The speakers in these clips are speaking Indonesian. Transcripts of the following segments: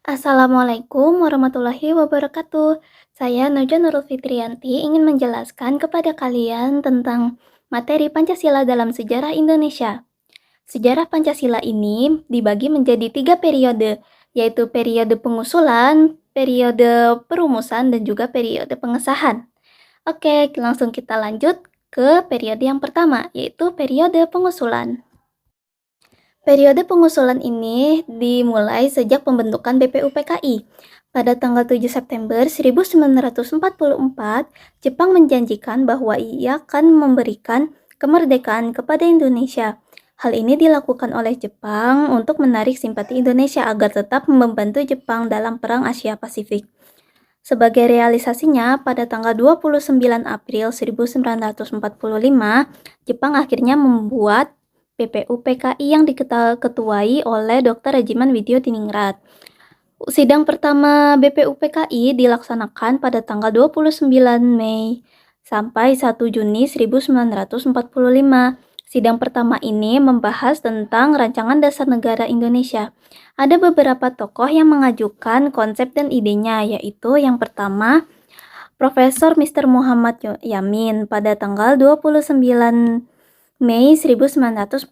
Assalamualaikum warahmatullahi wabarakatuh. Saya Noja Nurul Fitrianti ingin menjelaskan kepada kalian tentang materi Pancasila dalam sejarah Indonesia. Sejarah Pancasila ini dibagi menjadi 3 periode, yaitu periode pengusulan, periode perumusan, dan juga periode pengesahan. Oke, langsung kita lanjut ke periode yang pertama, yaitu periode pengusulan. Periode pengusulan ini dimulai sejak pembentukan BPUPKI. Pada tanggal 7 September 1944, Jepang menjanjikan bahwa ia akan memberikan kemerdekaan kepada Indonesia. Hal ini dilakukan oleh Jepang untuk menarik simpati Indonesia agar tetap membantu Jepang dalam Perang Asia Pasifik. Sebagai realisasinya, pada tanggal 29 April 1945, Jepang akhirnya membuat BPUPKI yang diketuai oleh Dr. Regiman Widyo Diningrat. Sidang pertama BPUPKI dilaksanakan pada tanggal 29 Mei sampai 1 Juni 1945. Sidang pertama ini membahas tentang rancangan dasar negara Indonesia. Ada beberapa tokoh yang mengajukan konsep dan idenya, yaitu yang pertama, Profesor Mr. Muhammad Yamin pada tanggal 29 Mei 1945.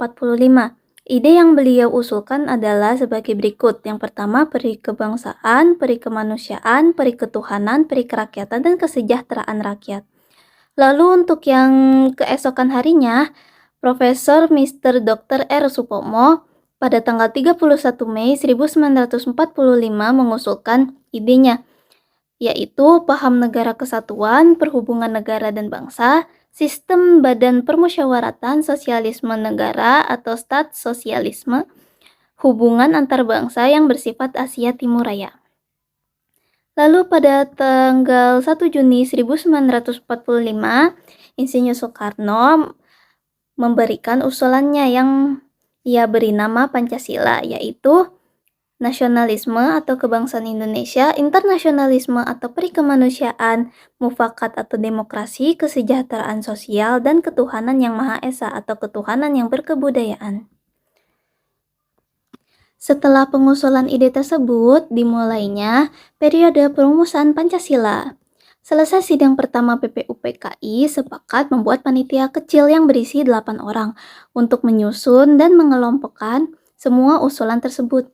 Ide yang beliau usulkan adalah sebagai berikut. Yang pertama, peri kebangsaan, peri kemanusiaan, peri ketuhanan, peri kerakyatan, dan kesejahteraan rakyat. Lalu untuk yang keesokan harinya, Profesor Mr. Dr. R. Supomo pada tanggal 31 Mei 1945 mengusulkan idenya, yaitu paham negara kesatuan, perhubungan negara dan bangsa, sistem badan permusyawaratan sosialisme negara atau statsosialisme, hubungan antar bangsa yang bersifat Asia Timur Raya. Lalu pada tanggal 1 Juni 1945, Insinyur Soekarno memberikan usulannya yang ia beri nama Pancasila, yaitu nasionalisme atau kebangsaan Indonesia, internasionalisme atau perikemanusiaan, mufakat atau demokrasi, kesejahteraan sosial, dan ketuhanan yang Maha Esa atau ketuhanan yang berkebudayaan. Setelah pengusulan ide tersebut, dimulainya periode perumusan Pancasila. Selesai sidang pertama BPUPKI, sepakat membuat panitia kecil yang berisi 8 orang untuk menyusun dan mengelompokkan semua usulan tersebut.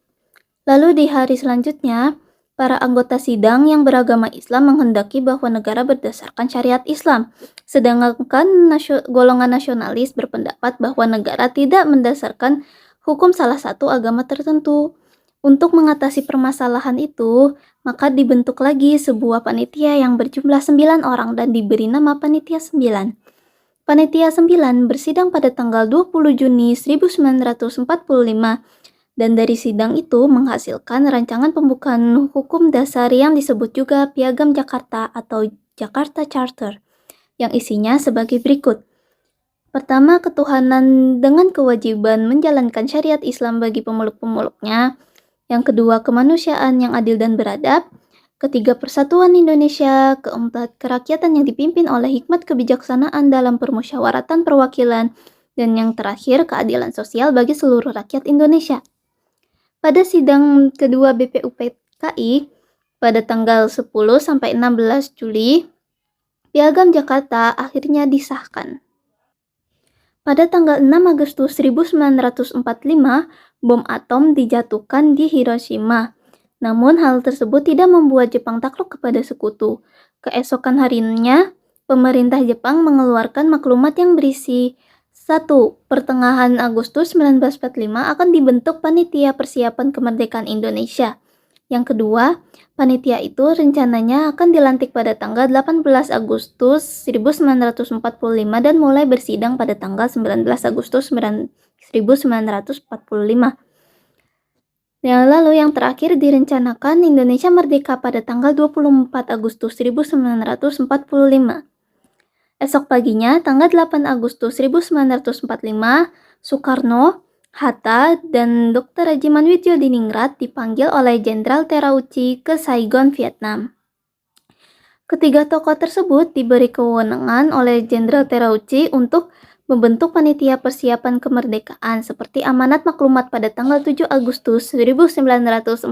Lalu di hari selanjutnya, para anggota sidang yang beragama Islam menghendaki bahwa negara berdasarkan syariat Islam, sedangkan golongan nasionalis berpendapat bahwa negara tidak mendasarkan hukum salah satu agama tertentu. Untuk mengatasi permasalahan itu, maka dibentuk lagi sebuah panitia yang berjumlah 9 orang dan diberi nama Panitia 9. Panitia 9 bersidang pada tanggal 20 Juni 1945 dan dari sidang itu menghasilkan rancangan pembukaan hukum dasar yang disebut juga Piagam Jakarta atau Jakarta Charter, yang isinya sebagai berikut. Pertama, ketuhanan dengan kewajiban menjalankan syariat Islam bagi pemeluk-pemeluknya. Yang kedua, kemanusiaan yang adil dan beradab. Ketiga, persatuan Indonesia. Keempat, kerakyatan yang dipimpin oleh hikmat kebijaksanaan dalam permusyawaratan perwakilan. Dan yang terakhir, keadilan sosial bagi seluruh rakyat Indonesia. Pada sidang kedua BPUPKI pada tanggal 10 sampai 16 Juli, Piagam Jakarta akhirnya disahkan. Pada tanggal 6 Agustus 1945, bom atom dijatuhkan di Hiroshima. Namun hal tersebut tidak membuat Jepang takluk kepada sekutu. Keesokan harinya, pemerintah Jepang mengeluarkan maklumat yang berisi 1. Pertengahan Agustus 1945 akan dibentuk Panitia Persiapan Kemerdekaan Indonesia. Yang kedua, panitia itu rencananya akan dilantik pada tanggal 18 Agustus 1945 dan mulai bersidang pada tanggal 19 Agustus 1945. Lalu yang terakhir direncanakan Indonesia merdeka pada tanggal 24 Agustus 1945. Esok paginya, tanggal 8 Agustus 1945, Soekarno, Hatta, dan Dr. Regiman Widyo Diningrat dipanggil oleh Jenderal Terauchi ke Saigon, Vietnam. Ketiga tokoh tersebut diberi kewenangan oleh Jenderal Terauchi untuk membentuk panitia persiapan kemerdekaan seperti amanat maklumat pada tanggal 7 Agustus 1945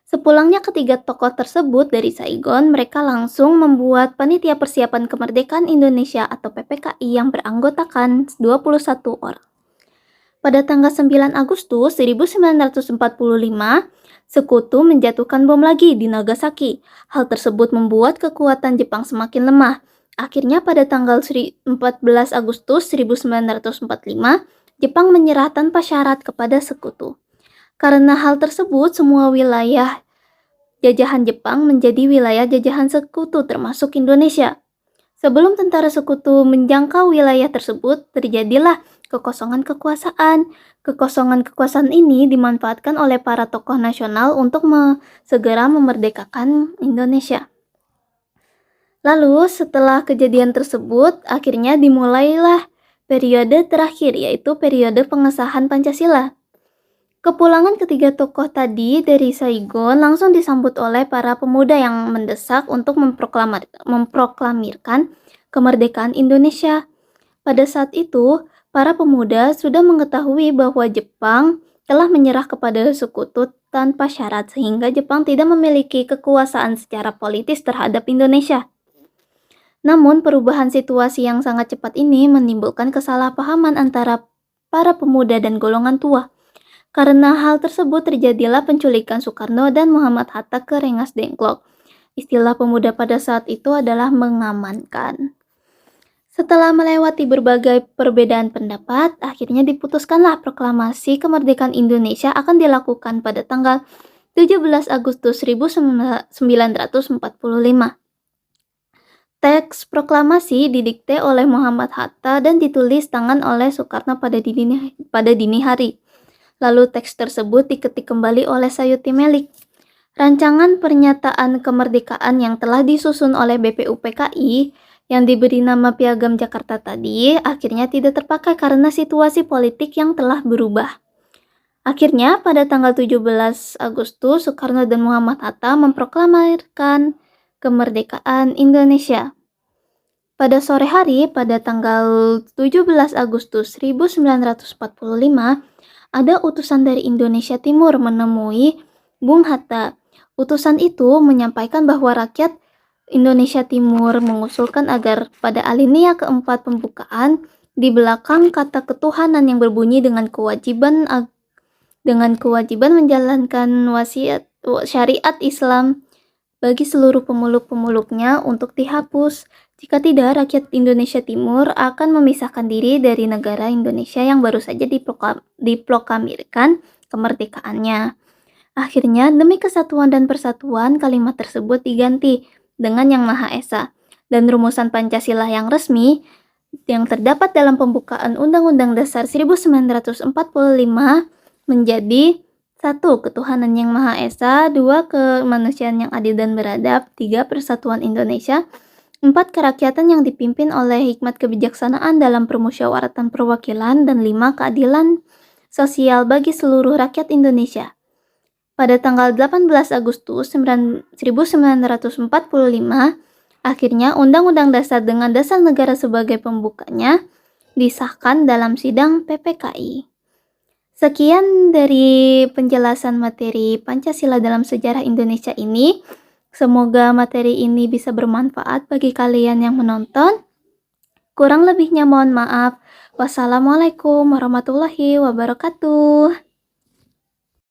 Sepulangnya ketiga tokoh tersebut dari Saigon, mereka langsung membuat Panitia Persiapan Kemerdekaan Indonesia atau PPKI yang beranggotakan 21 orang. Pada tanggal 9 Agustus 1945, Sekutu menjatuhkan bom lagi di Nagasaki. Hal tersebut membuat kekuatan Jepang semakin lemah. Akhirnya pada tanggal 14 Agustus 1945, Jepang menyerah tanpa syarat kepada Sekutu. Karena hal tersebut, semua wilayah jajahan Jepang menjadi wilayah jajahan Sekutu termasuk Indonesia. Sebelum tentara Sekutu menjangkau wilayah tersebut, terjadilah kekosongan kekuasaan. Kekosongan kekuasaan ini dimanfaatkan oleh para tokoh nasional untuk segera memerdekakan Indonesia. Lalu setelah kejadian tersebut, akhirnya dimulailah periode terakhir, yaitu periode pengesahan Pancasila. Kepulangan ketiga tokoh tadi dari Saigon langsung disambut oleh para pemuda yang mendesak untuk memproklamirkan kemerdekaan Indonesia. Pada saat itu, para pemuda sudah mengetahui bahwa Jepang telah menyerah kepada Sekutu tanpa syarat sehingga Jepang tidak memiliki kekuasaan secara politis terhadap Indonesia. Namun, perubahan situasi yang sangat cepat ini menimbulkan kesalahpahaman antara para pemuda dan golongan tua. Karena hal tersebut terjadilah penculikan Soekarno dan Muhammad Hatta ke Rengas Dengklok. Istilah pemuda pada saat itu adalah mengamankan. Setelah melewati berbagai perbedaan pendapat, akhirnya diputuskanlah proklamasi kemerdekaan Indonesia akan dilakukan pada tanggal 17 Agustus 1945. Teks proklamasi didikte oleh Muhammad Hatta dan ditulis tangan oleh Soekarno pada dini hari. Lalu teks tersebut diketik kembali oleh Sayuti Melik. Rancangan pernyataan kemerdekaan yang telah disusun oleh BPUPKI yang diberi nama Piagam Jakarta tadi akhirnya tidak terpakai karena situasi politik yang telah berubah. Akhirnya pada tanggal 17 Agustus Soekarno dan Muhammad Hatta memproklamirkan kemerdekaan Indonesia. Pada sore hari pada tanggal 17 Agustus 1945, ada utusan dari Indonesia Timur menemui Bung Hatta. Utusan itu menyampaikan bahwa rakyat Indonesia Timur mengusulkan agar pada alinea keempat pembukaan di belakang kata ketuhanan yang berbunyi dengan kewajiban menjalankan wasiat syariat Islam bagi seluruh pemeluk-pemeluknya untuk dihapus. Jika tidak, rakyat Indonesia Timur akan memisahkan diri dari negara Indonesia yang baru saja diproklamirkan kemerdekaannya. Akhirnya, demi kesatuan dan persatuan, kalimat tersebut diganti dengan Yang Maha Esa. Dan rumusan Pancasila yang resmi yang terdapat dalam pembukaan Undang-Undang Dasar 1945 menjadi 1. Ketuhanan Yang Maha Esa, 2. Kemanusiaan yang adil dan beradab, 3. Persatuan Indonesia, 4. Kerakyatan yang dipimpin oleh hikmat kebijaksanaan dalam permusyawaratan perwakilan, dan 5. Keadilan sosial bagi seluruh rakyat Indonesia. Pada tanggal 18 Agustus 1945, akhirnya Undang-Undang Dasar dengan dasar negara sebagai pembukanya disahkan dalam sidang PPKI. Sekian dari penjelasan materi Pancasila dalam sejarah Indonesia ini. Semoga materi ini bisa bermanfaat bagi kalian yang menonton. Kurang lebihnya mohon maaf. Wassalamualaikum warahmatullahi wabarakatuh.